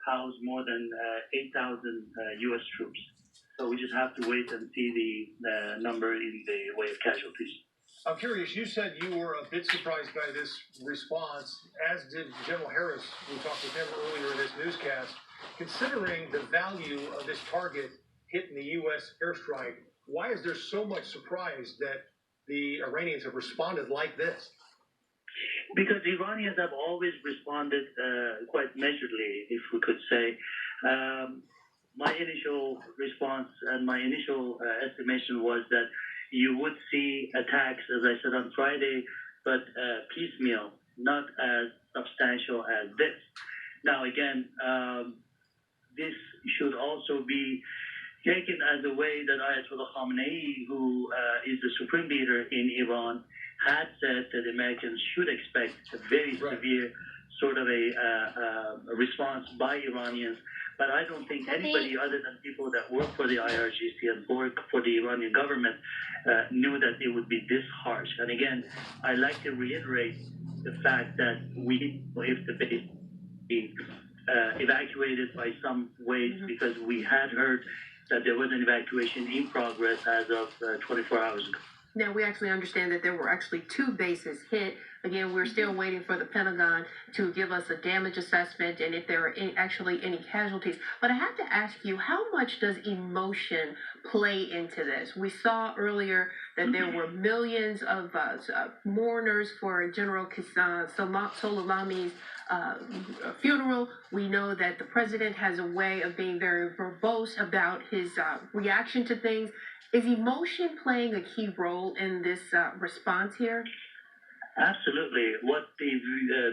house more than 8,000 U.S. troops. So we just have to wait and see the number in the way of casualties. I'm curious, you said you were a bit surprised by this response, as did General Harris. We talked with him earlier in this newscast. Considering the value of this target hitting the U.S. airstrike, why is there so much surprise that the Iranians have responded like this? Because the Iranians have always responded quite measuredly, if we could say. My initial response and my initial estimation was that you would see attacks, as I said on Friday, but piecemeal, not as substantial as this. Now, again, this should also be taken as a way that Ayatollah Khamenei, who is the supreme leader in Iran, had said that Americans should expect a very severe sort of a response by Iranians. But I don't think anybody other than people that work for the IRGC and work for the Iranian government knew that it would be this harsh. And again, I like to reiterate the fact that if the base be evacuated by some ways, because we had heard that there was an evacuation in progress as of 24 hours ago. Now, we actually understand that there were actually 2 bases hit. Again, we're still waiting for the Pentagon to give us a damage assessment and if there are actually any casualties. But I have to ask you, how much does emotion play into this? We saw earlier that there were millions of mourners for General Soleimani's funeral. We know that the president has a way of being very verbose about his reaction to things. Is emotion playing a key role in this response here? Absolutely. What the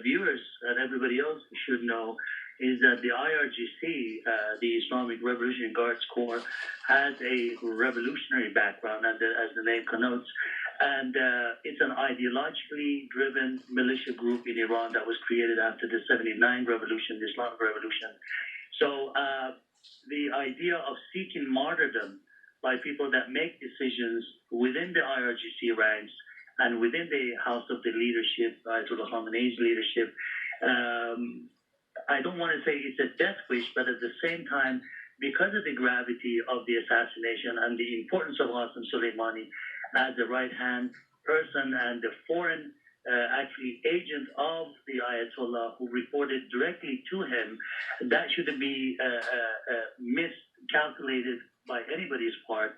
viewers and everybody else should know is that the IRGC, the Islamic Revolutionary Guards Corps, has a revolutionary background, as the name connotes, and it's an ideologically driven militia group in Iran that was created after the 79 revolution, the Islamic Revolution. So the idea of seeking martyrdom by people that make decisions within the IRGC ranks and within the House of the leadership, Ayatollah Khamenei's leadership, I don't want to say it's a death wish, but at the same time, because of the gravity of the assassination and the importance of Qasem Soleimani as the right-hand person and the foreign actually agent of the Ayatollah who reported directly to him, that shouldn't be miscalculated by anybody's part.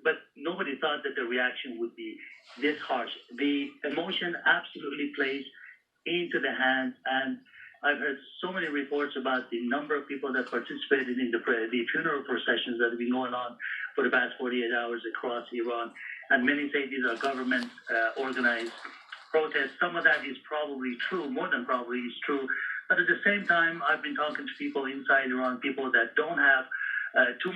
But nobody thought that the reaction would be this harsh. The emotion absolutely plays into the hands, and I've heard so many reports about the number of people that participated in the funeral processions that have been going on for the past 48 hours across Iran, and many say these are government-organized protests. Some of that is probably true, more than probably is true, but at the same time, I've been talking to people inside Iran, people that don't have too